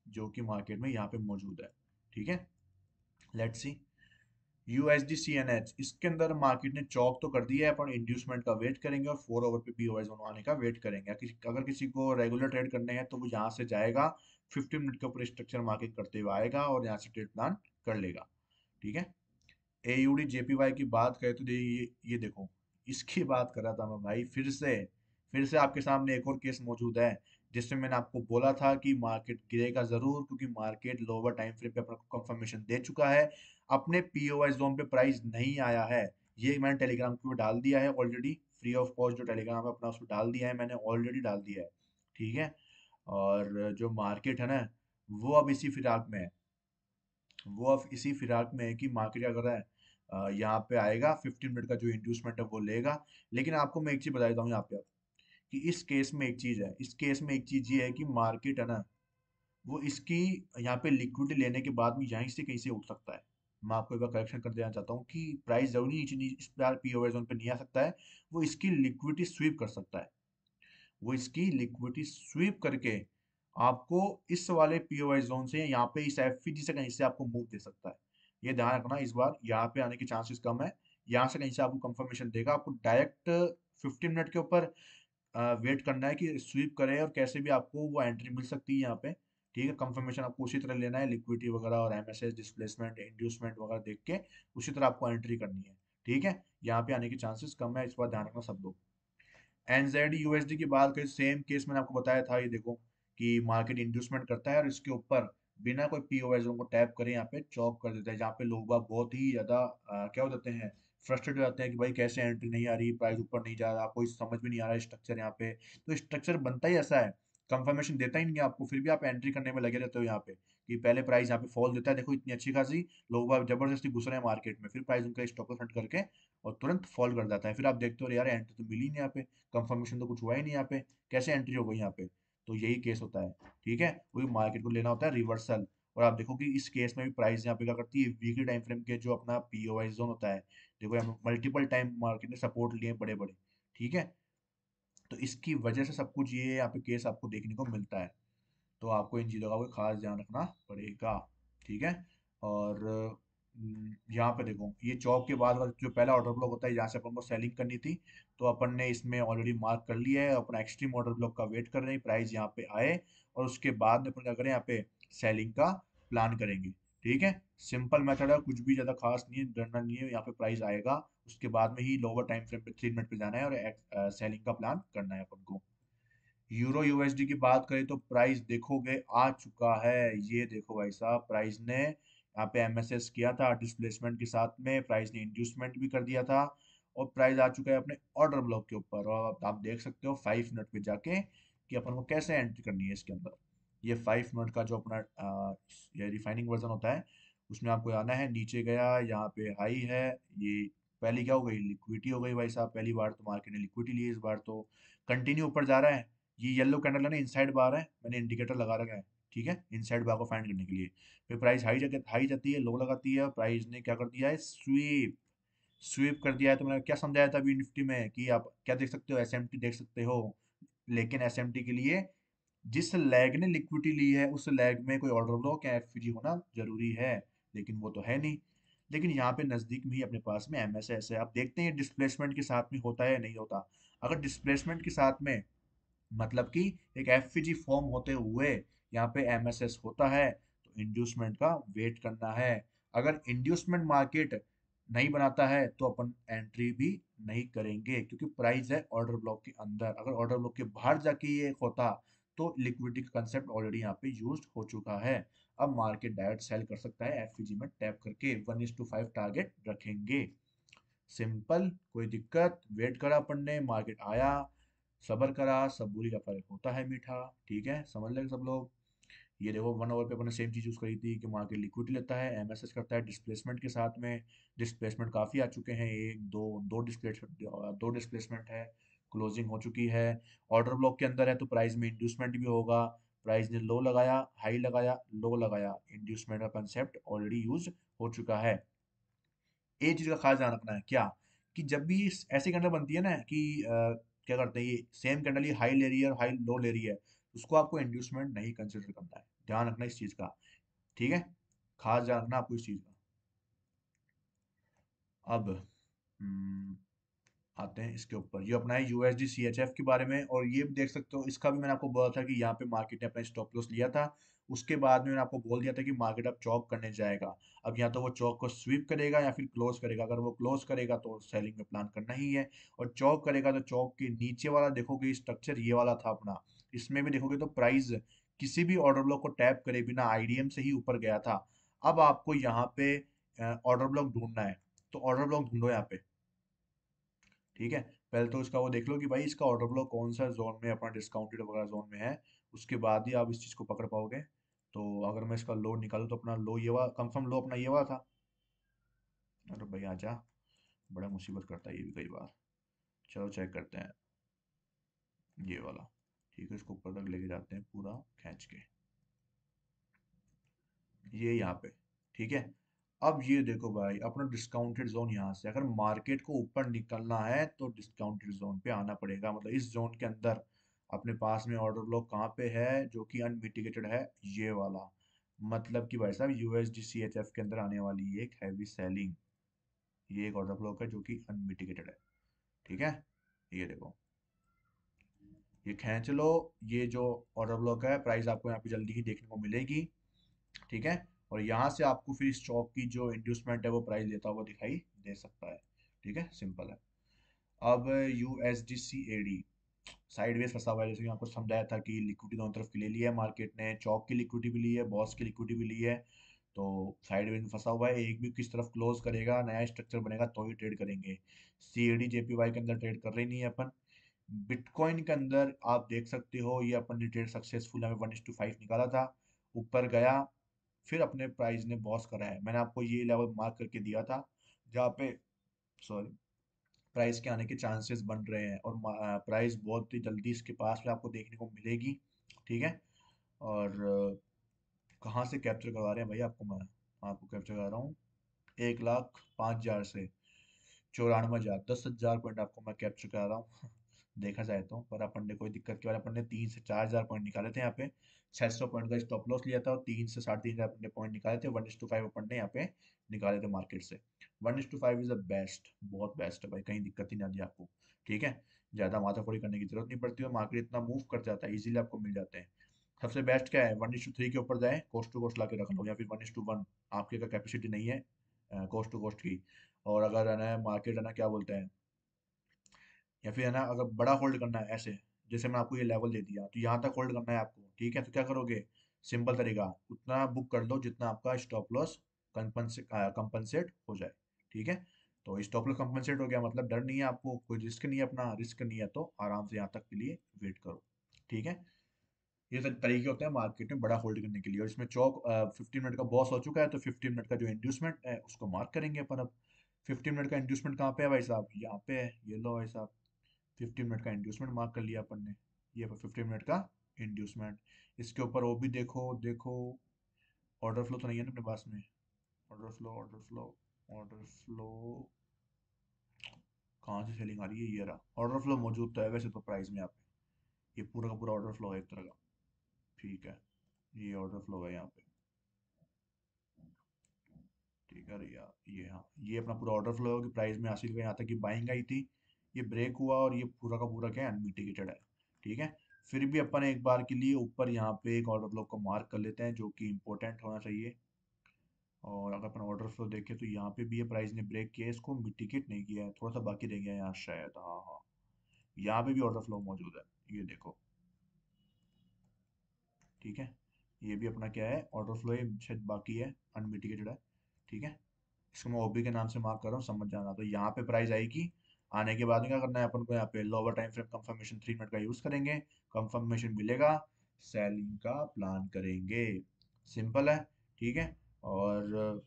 जो कि मार्केट में यहाँ पे मौजूद है। ठीक है। Let's see USD C N H, इसके अंदर मार्केट ने चौक तो कर दिया है, पर इंड्यूसमेंट का वेट करेंगे और 4 ओवर पे पीओवाई जोन आने का वेट करेंगे। अगर किसी को रेगुलर ट्रेड करने हैं तो वो यहाँ से जाएगा, 15 मिनट के ऊपर स्ट्रक्चर मार्केट करते हुए आएगा और यहाँ से ट्रेड प्लान कर लेगा। ठीक है। एयूडी जेपीवाई की बात करें तो ये देखो, इसकी बात कर रहा था मैं भाई। फिर से आपके सामने एक और केस मौजूद है, जिसमें मैंने आपको बोला था कि मार्केट गिरेगा जरूर, क्योंकि मार्केट लोअर टाइम फ्रेम पे अपना कंफर्मेशन दे चुका है। अपने पीओआई जोन पे प्राइस नहीं आया है, ये मैंने टेलीग्राम पे डाल दिया है ऑलरेडी। फ्री ऑफ कॉस्ट जो टेलीग्राम है अपना, उसमें डाल दिया है मैंने, ऑलरेडी डाल दिया है। ठीक है। और जो मार्केट है ना, वो अब इसी फिराक में है। वो अब इसी फिराक में है कि मार्केट क्या कर रहा है, यहाँ पे आएगा, 15 मिनट का जो इंड्यूसमेंट है वो लेगा। लेकिन आपको मैं एक चीज बता देता हूँ यहाँ पे, कि इस केस में एक चीज है, इस केस में एक चीज ये है कि मार्केट है ना, वो इसकी यहाँ पे लिक्विडिटी लेने के बाद में यहाँ से कहीं से उठ सकता है। मैं आपको एक बार करेक्शन कर देना चाहता हूँ कि प्राइस जरूरी नीचे इस बार पीओवाई जोन पे नहीं आ सकता है, वो इसकी लिक्विडिटी स्वीप कर सकता है। वो इसकी लिक्विडिटी स्वीप करके आपको इस वाले पीओआई जोन से, यहाँ पे इस एफईडी से कहीं से आपको मूव दे सकता है। ये ध्यान रखना, इस बार यहाँ पे आने के चांसेस कम है। यहाँ से कहीं से आपको कंफर्मेशन देगा, आपको डायरेक्ट 15 मिनट के ऊपर वेट करना है कि स्वीप करे, और कैसे भी आपको वो एंट्री मिल सकती है यहाँ पे। ठीक है। कंफर्मेशन आपको उसी तरह लेना है, लिक्विडिटी वगैरह और एमएसएस डिस्प्लेसमेंट इंड्यूसमेंट वगैरह देख के उसी तरह आपको एंट्री करनी है। ठीक है। यहाँ पे आने के चांसेस कम है, इस बार ध्यान रखना सब लोग। एनजेड यूएसडी की बात करें, सेम केस मैंने आपको बताया था। ये देखो कि मार्केट इंड्यूसमेंट करता है और इसके ऊपर बिना कोई पीओवाई को टैप करे यहाँ पे चॉक कर देता है, जहाँ पे लोग बाग बहुत ही ज्यादा क्या हो जाते हैं, फ्रस्ट्रेट हो जाते हैं कि भाई कैसे एंट्री नहीं आ रही, प्राइस ऊपर नहीं जा रहा, कोई समझ में नहीं आ रहा है स्ट्रक्चर यहाँ पे। तो स्ट्रक्चर बनता ही ऐसा है, कंफर्मेशन देता ही नहीं है आपको, फिर भी आप एंट्री करने में लगे रहते हो यहाँ पे, कि पहले प्राइस यहाँ पे फॉल देता है, देखो इतनी अच्छी खासी, लोग बाग जबरदस्ती घुस रहे हैं मार्केट में, फिर प्राइस उनका स्टॉप लॉस हट करके और तुरंत फॉल कर जाता है। फिर आप देखते हो, अरे यार एंट्री तो मिली नहीं यहाँ पे, कंफर्मेशन तो कुछ हुआ ही नहीं यहाँ पे, कैसे एंट्री हो गई यहाँ पे? तो यही केस होता है। ठीक है। वही मार्केट को लेना होता है रिवर्सल। और आप देखो कि इस केस में भी प्राइस यहाँ पे क्या करती है, वीकली टाइम फ्रेम के जो अपना पीओआई जोन होता है, देखो यहाँ मल्टीपल टाइम मार्केट ने सपोर्ट लिए बड़े बड़े। ठीक है। तो इसकी वजह से सब कुछ ये यहाँ पे केस आपको देखने को मिलता है। तो आपको इन चीज़ों का कोई खास ध्यान रखना पड़ेगा। ठीक है। और यहाँ पे देखो, ये चौक के बाद वाला जो पहला ऑर्डर ब्लॉक होता है, यहाँ से अपन को सेलिंग करनी थी, तो अपन ने इसमें ऑलरेडी मार्क कर लिया है, अपना एक्सट्रीम ऑर्डर ब्लॉक का वेट कर रहे हैं, प्राइस यहाँ पे आए, और उसके बाद में अपन क्या करें, यहाँ पे सेलिंग का प्लान करेंगे। ठीक है। सिंपल मेथड है, कुछ भी ज्यादा खास नहीं है, डरना नहीं है। यहाँ पे प्राइस आएगा, उसके बाद में ही लोअर टाइम फ्रेम पे 3 मिनट पे जाना है और सेलिंग का प्लान करना है अपन को। यूरो यूएसडी की बात करें तो प्राइस देखोगे आ चुका है। ये देखो भाई साहब, प्राइस ने यहाँ पे एमएसएस किया था डिस्प्लेसमेंट के साथ में, प्राइस ने इंड्यूसमेंट भी कर दिया था, और प्राइस आ चुका है अपने ऑर्डर ब्लॉक के ऊपर। और अब आप देख सकते हो 5 मिनट पे जाके कि अपन को कैसे एंट्री करनी है इसके अंदर। ये 5 मिनट का जो अपना ये रिफाइनिंग वर्जन होता है, उसमें आपको आना है, नीचे गया, यहाँ पे हाई है, ये पहली क्या हो गई, लिक्विडिटी हो गई भाई साहब, पहली बार तो मार्केट ने लिक्विडिटी ली, इस बार तो कंटिन्यू ऊपर जा रहा है। ये येलो कैंडल है ना, इनसाइड बार है, मैंने इंडिकेटर लगा रखा है, ठीक है, इनसाइड बार को फाइंड करने के लिए। फिर प्राइस हाई जाती है, लो लगाती है, और प्राइस ने क्या कर दिया है, स्वीप स्वीप कर दिया है। तो मैंने क्या समझाया था अभी निफ्टी में कि आप क्या देख सकते हो, एसएमटी देख सकते हो, लेकिन एसएमटी के लिए जिस लैग ने लिक्विडिटी ली है उस लैग में कोई ऑर्डर ब्लॉक या एफपीजी होना जरूरी है, लेकिन वो तो है नहीं। लेकिन यहाँ पे नजदीक में ही अपने पास में एमएसएस है, अब देखते हैं डिस्प्लेसमेंट के साथ में होता है या नहीं होता। अगर डिस्प्लेसमेंट के साथ में मतलब कि एक एफपीजी फॉर्म होते हुए यहाँ पे एमएसएस होता है, तो इंड्यूसमेंट का वेट करना है। अगर इंड्यूसमेंट मार्केट नहीं बनाता है तो अपन एंट्री भी नहीं करेंगे, क्योंकि प्राइस है ऑर्डर ब्लॉक के अंदर। अगर ऑर्डर ब्लॉक के बाहर जाके ये होता तो लिक्विडिटी का कंसेप्ट ऑलरेडी यहाँ पे यूज हो चुका है। अब मार्केट डायरेक्ट सेल कर सकता है एफपीजी में टैप करके, 1:5 टारगेट रखेंगे, सिंपल, कोई दिक्कत। वेट करा अपन ने, मार्केट आया, सबर करा, सब बोली का फर्क होता है मीठा, ठीक है, समझ लेंगे सब लोग। ये देखो 1 आवर पे अपन ने सेम चीज यूज करी थी कि मार्केट लिक्विडिटी लेता है, एमएसएस करता है डिस्प्लेसमेंट के साथ में। डिस्प्लेसमेंट काफी आ चुके हैं, एक दो दो डिस्प्लेसमेंट है, क्लोजिंग हो चुकी है। ऑर्डर ब्लॉक के अंदर है तो प्राइस में इंड्यूसमेंट भी होगा। प्राइस ने लो लगाया, हाई लगाया, लो लगाया, इंड्यूसमेंट का कंसेप्ट ऑलरेडी यूज हो चुका है। एक चीज का खास ध्यान रखना है क्या, कि जब भी ऐसी कैंडल बनती है ना कि क्या करते हैं, ये सेम कैंडल ही हाई ले रही है और हाई लो ले रही है, उसको आपको इंड्यूसमेंट नहीं कंसिडर करना है, ध्यान रखना इस चीज का, ठीक है, खास ध्यान रखना आपको इस चीज का। अब आते हैं इसके ऊपर, ये अपना है यूएसडी सीएचएफ के बारे में, और ये भी देख सकते हो, इसका भी मैंने आपको बोला था कि यहाँ पे मार्केट ने अपना स्टॉप लॉस लिया था। उसके बाद में मैंने आपको बोल दिया था कि मार्केट अब चौक करने जाएगा। अब या तो वो चौक को स्वीप करेगा या फिर क्लोज करेगा। अगर वो क्लोज करेगा तो सेलिंग में प्लान करना ही है, और चौक करेगा तो चौक के नीचे वाला देखोगे स्ट्रक्चर ये वाला था अपना, इसमें भी देखोगे तो प्राइस किसी भी ऑर्डर ब्लॉक को टैप करे बिना आईडीएम से ही ऊपर गया था। अब आपको यहाँ पे ऑर्डर ब्लॉक ढूंढना है, तो ऑर्डर ब्लॉक ढूंढो यहाँ पे, ठीक है। पहले तो इसका वो देख लो कि भाई इसका ऑर्डर ब्लॉक कौन सा जोन में, अपना डिस्काउंटेड वगैरह जोन में है, उसके बाद ही आप इस चीज को पकड़ पाओगे। तो अगर मैं इसका लो निकालूं तो अपना लो ये वाला कंफर्म लो अपना ये वाला था। अरे भाई आजा, बड़ा मुसीबत करता है ये भी कई बार। चलो चेक करते हैं, ये वाला, ठीक है, इसको ऊपर तक लेके जाते हैं पूरा खींच के, ये यहाँ पे, ठीक है। अब ये देखो भाई अपना डिस्काउंटेड जोन, यहाँ से अगर मार्केट को ऊपर निकलना है तो डिस्काउंटेड जोन पे आना पड़ेगा, मतलब इस जोन के अंदर अपने पास में ऑर्डर ब्लॉक कहाँ पे है जो कि अनमिटिगेटेड है, ये वाला। मतलब कि भाई साहब यूएसडी सीएचएफ के अंदर आने वाली ये एक हैवी सेलिंग, ये एक ऑर्डर ब्लॉक है जो कि अनमिटिगेटेड है, ठीक है। ये देखो, ये खींच लो, ये जो ऑर्डर ब्लॉक है, प्राइस आपको यहाँ पे जल्दी ही देखने को मिलेगी, ठीक है। और यहाँ से आपको फिर स्टॉक की जो इंड्यूसमेंट है वो प्राइस लेता हुआ दिखाई दे सकता है, ठीक है, सिंपल है। अब यूएसडी सी एडी साइडवेज फंसा हुआ है, जैसे कि आपको समझाया था कि लिक्विडिटी दोनों तरफ की ले ली है मार्केट ने, चौक की लिक्विडिटी भी ली है, बॉस की लिक्विडिटी भी ली है। तो साइडवेज में फंसा हुआ है, एक भी किस तरफ क्लोज करेगा, नया स्ट्रक्चर बनेगा तो ही ट्रेड करेंगे। सीएडी जेपीवाई के अंदर ट्रेड कर रही नहीं है अपन। बिटकॉइन के अंदर आप देख सकते हो, ये अपन ने ट्रेड सक्सेसफुल हमें 1:5 निकाला था, ऊपर गया, फिर अपने प्राइस ने बॉस करा है। मैंने आपको ये लेवल मार्क करके दिया था जहाँ पे, सॉरी, प्राइस के आने के चांसेस बन रहे हैं, और प्राइस बहुत ही जल्दी इसके पास में आपको देखने को मिलेगी, ठीक है। और कहाँ से कैप्चर करवा रहे हैं भाई आपको, मैं आपको कैप्चर करा रहा हूँ 1,05,000 से 94,000, 10,000 पॉइंट आपको मैं कैप्चर करा रहा हूँ देखा जाए तो। पर अपन ने कोई दिक्कत के बाद अपन ने 3 से 4,000 पॉइंट निकाले थे यहाँ पे, 600 पॉइंट का स्टॉप लॉस लिया था, और 3 से 3,500 अपन ने पॉइंट निकाले थे, 1:5 अपन ने यहाँ पे निकाले थे मार्केट से। 1:5 इज द बेस्ट, बहुत बेस्ट है भाई, कहीं दिक्कत ही नहीं आती आपको, ठीक है। ज्यादा माथापच्ची करने की जरूरत नहीं पड़ती, और मार्केट इतना मूव कर जाता है, इजीली आपको मिल जाते हैं। सबसे बेस्ट क्या है, 1:3 के ऊपर जाए, कोस्ट टू कोस्ट ला के रख लो, या फिर 1:1, आपके अगर कैपेसिटी नहीं है कोस्ट टू कोस्ट की, और अगर है ना मार्केट है ना क्या बोलते हैं, या फिर है ना अगर बड़ा होल्ड करना है ऐसे, जैसे मैं आपको ये लेवल दे दिया तो यहाँ तक होल्ड करना है आपको, ठीक है, तो क्या करोगे, सिंपल तरीका, उतना बुक कर लो जितना आपका स्टॉप लॉस कंपनसेट हो जाए, ठीक है। तो स्टॉप लॉस कंपनसेट हो गया, मतलब डर नहीं है आपको, कोई रिस्क नहीं है, अपना रिस्क नहीं है, तो आराम से यहाँ तक के लिए वेट करो, ठीक है। ये सब तरीके होते हैं मार्केट में बड़ा होल्ड करने के लिए। और इसमें चौक 15 मिनट का बॉस हो चुका है, तो 15 मिनट का जो इंड्यूसमेंट है उसको मार्क करेंगे अपन अब। 15 मिनट का इंड्यूसमेंट कहाँ पे है भाई साहब? यहाँ पे है, ये लो भाई साहब। 15 मिनट का इंड्यूसमेंट मार्क कर लिया अपन ने। ये 15 मिनट का इंड्यूसमेंट। इसके ऊपर वो भी देखो देखो, ऑर्डर फ्लो तो नहीं है ना अपने पास में? Order flow, order flow, order flow, कहाँ से सेलिंग आ रही है? ये रहा ऑर्डर फ्लो। मौजूद तो है वैसे तो प्राइस में यहाँ पे। ये पूरा का पूरा ऑर्डर फ्लो है एक तरह का। ठीक है, ये ऑर्डर फ्लो है यहाँ पे। ठीक है भैया, ये हाँ, ये अपना पूरा ऑर्डर फ्लो है कि प्राइस में हासिल हुआ यहाँ तक कि बाइंग आई थी। ये ब्रेक हुआ और ये पूरा का पूरा क्या है, अनमिटिगेटेड है। ठीक है। फिर भी अपन एक बार के लिए ऊपर यहाँ पे एक ऑर्डर ब्लॉक को मार्क कर लेते हैं, जो कि इंपॉर्टेंट होना चाहिए। और अगर अपन ऑर्डर फ्लो देखें तो यहाँ पे भी ये प्राइस ने ब्रेक किया है, इसको मिटिगेट नहीं किया है, थोड़ा सा बाकी रह गया है यहाँ शायद। हाँ हाँ, यहाँ पे भी ऑर्डर फ्लो मौजूद है, ये देखो। ठीक है, ये भी अपना क्या है, ऑर्डर फ्लो शायद बाकी है, अनमिटिगेटेड है। ठीक है, इसको मैं ओबी के नाम से मार्क कर रहा हूँ, समझ जाना। तो यहाँ पे प्राइस आएगी, आने के बाद में क्या करना है अपन को, यहाँ पे lower time frame confirmation 3 minute का यूज करेंगे। कंफर्मेशन मिलेगा, सेलिंग का प्लान करेंगे। सिंपल है। ठीक है। और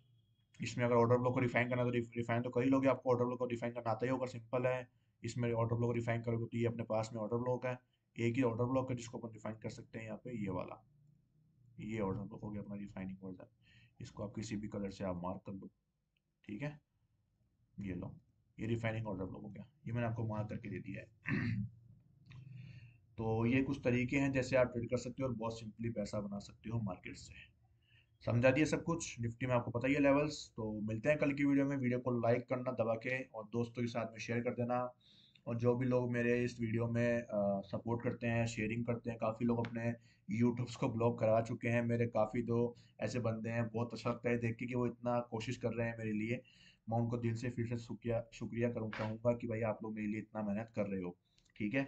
इसमें अगर ऑर्डर ब्लॉक को रिफाइन करना है तो रिफाइन तो कर ही लोगे, आपको ऑर्डर ब्लॉक को रिफाइन करना आता ही होगा, सिंपल है। इसमें ऑर्डर ब्लॉक को रिफाइन करोगे तो ये अपने पास में ऑर्डर ब्लॉक है। एक ही ऑर्डर ब्लॉक है जिसको अपन रिफाइन कर सकते हैं यहाँ पे, ये वाला। ये ऑर्डर ब्लॉक हो गया अपना रिफाइनिंग वर्जन। इसको आप किसी भी कलर से आप मार्क कर दो। ठीक है, ये लो, ये रिफाइनिंग ऑर्डर ब्लॉक हो गया, ये मैंने आपको मार्क करके दे दिया है। तो ये कुछ तरीके हैं जैसे आप ट्रेड कर सकते हो और बहुत सिंपली पैसा बना सकते हो मार्केट से। समझा दिया सब कुछ, निफ्टी में आपको पता ही है लेवल्स। तो मिलते हैं कल की वीडियो में। वीडियो को लाइक करना दबा के और दोस्तों के साथ में शेयर कर देना। और जो भी लोग मेरे इस वीडियो में सपोर्ट करते हैं, शेयरिंग करते हैं, काफ़ी लोग अपने यूट्यूब्स को ब्लॉक करा चुके हैं मेरे, काफ़ी दो ऐसे बंदे हैं। बहुत अच्छा लगता है देख के कि वो इतना कोशिश कर रहे हैं मेरे लिए। मैं उनको दिल से फिर से शुक्रिया शुक्रिया करूँ कहूँगा कि भाई आप लोग मेरे लिए इतना मेहनत कर रहे हो। ठीक है।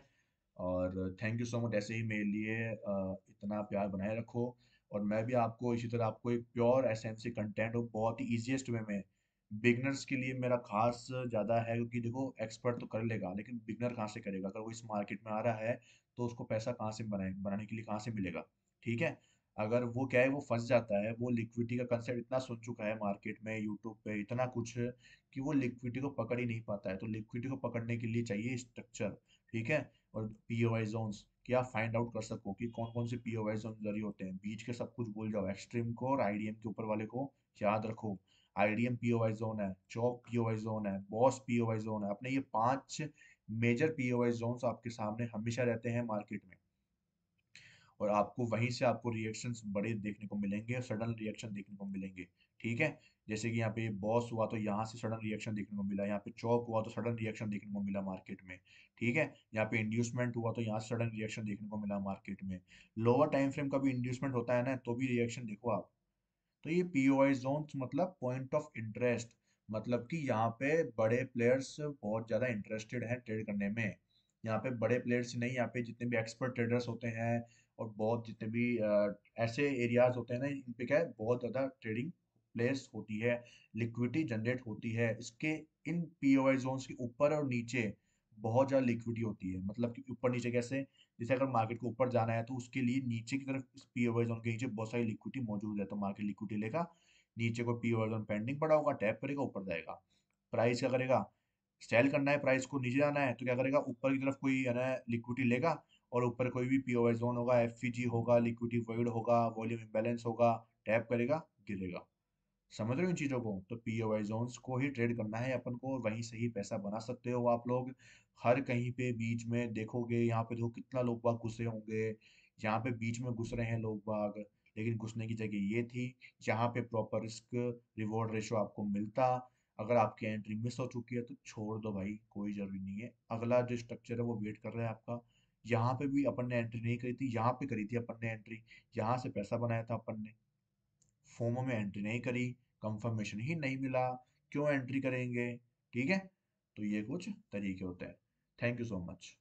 और थैंक यू सो मच, ऐसे ही मेरे लिए इतना प्यार बनाए रखो। और मैं भी आपको इसी तरह आपको एक प्योर एसएमसी कंटेंट हो बहुत ही ईजीएस्ट वे में, बिगनर्स के लिए मेरा खास ज़्यादा है। क्योंकि देखो एक्सपर्ट तो कर लेगा लेकिन बिगनर कहाँ से करेगा? अगर वो इस मार्केट में आ रहा है तो उसको पैसा कहाँ से बनाने के लिए कहाँ से मिलेगा? ठीक है। अगर वो क्या है, वो फंस जाता है, वो लिक्विडिटी का कंसेप्ट इतना सुन चुका है मार्केट में, यूट्यूब पे इतना कुछ, कि वो लिक्विडिटी को पकड़ ही नहीं पाता है। तो लिक्विडिटी को पकड़ने के लिए चाहिए स्ट्रक्चर। ठीक है। और पीओवाई जोन्स, कि आप फाइंड आउट कर सको कि कौन कौन से पीओवाई जोन जरिए होते हैं। बीच के सब कुछ भूल जाओ, एक्सट्रीम को और आईडीएम के ऊपर वाले को याद रखो। आईडीएम पीओवाई जोन है, चौक पीओवाई जोन है, बॉस पीओवाई जोन है। अपने ये 5 मेजर पीओवाई जोन्स आपके सामने हमेशा रहते हैं मार्केट में। और आपको वहीं से आपको रिएक्शंस बड़े देखने को मिलेंगे, सडन रिएक्शन देखने को मिलेंगे। ठीक है। जैसे कि यहाँ पे बॉस हुआ तो यहाँ से सडन रिएक्शन देखने को मिला, यहाँ पे चौक हुआ तो सडन रिएक्शन देखने को मिला मार्केट में। ठीक है। यहाँ पे इंड्यूसमेंट हुआ तो यहाँ से सडन रिएक्शन देखने को मिला मार्केट में। लोअर टाइम फ्रेम का भी इंड्यूसमेंट होता है ना, तो भी रिएक्शन देखो आप। तो ये पीओआई जोन्स मतलब पॉइंट ऑफ इंटरेस्ट, मतलब कि यहाँ पे बड़े प्लेयर्स बहुत ज़्यादा इंटरेस्टेड हैं ट्रेड करने में। यहाँ पे बड़े प्लेयर्स ही नहीं, यहाँ पे जितने भी एक्सपर्ट ट्रेडर्स होते हैं और बहुत जितने भी ऐसे एरियाज होते हैं ना, इन पे क्या है, बहुत ज़्यादा ट्रेडिंग प्लेस होती है, लिक्विडिटी जनरेट होती है इसके। इन पीओआई जोन्स के ऊपर और नीचे बहुत ज़्यादा लिक्विडिटी होती है। मतलब कि ऊपर नीचे कैसे? जैसे अगर मार्केट को ऊपर जाना है तो उसके लिए नीचे की तरफ इस पीओवाई जोन के नीचे बहुत सारी लिक्विडिटी मौजूद है, तो मार्केट लिक्विडिटी लेगा। नीचे को पीओवाई जोन पेंडिंग पड़ा होगा, टैप करेगा, ऊपर जाएगा। प्राइस क्या करेगा? सेल करना है, प्राइस को नीचे जाना है तो क्या करेगा, ऊपर की तरफ कोई है ना लिक्विडिटी लेगा। और ऊपर कोई भी पीओवाई जोन होगा, एफवीजी होगा, लिक्विडिटी वॉइड होगा, वॉल्यूम इम्बैलेंस होगा, टैप करेगा, गिरेगा। समझ रहे हो इन चीजों को? तो पीओवाई जोन्स को ही ट्रेड करना है अपन को, और वहीं से ही पैसा बना सकते हो आप लोग। हर कहीं पे बीच में देखोगे, यहाँ पे देखो कितना लोग बाग घुसे होंगे। यहाँ पे बीच में घुस रहे हैं लोग बाग, लेकिन घुसने की जगह ये थी जहाँ पे प्रॉपर रिस्क रिवॉर्ड रेशो आपको मिलता। अगर आपकी एंट्री मिस हो चुकी है तो छोड़ दो भाई, कोई जरूरी नहीं है, अगला जो स्ट्रक्चर है वो वेट कर रहा है आपका। यहाँ पे भी अपन ने एंट्री नहीं करी थी, यहाँ पे करी थी अपन ने एंट्री, यहाँ से पैसा बनाया था अपन ने। फोमो में एंट्री नहीं करी, कंफर्मेशन ही नहीं मिला, क्यों एंट्री करेंगे? ठीक है। तो ये कुछ तरीके होते हैं। Thank you so much.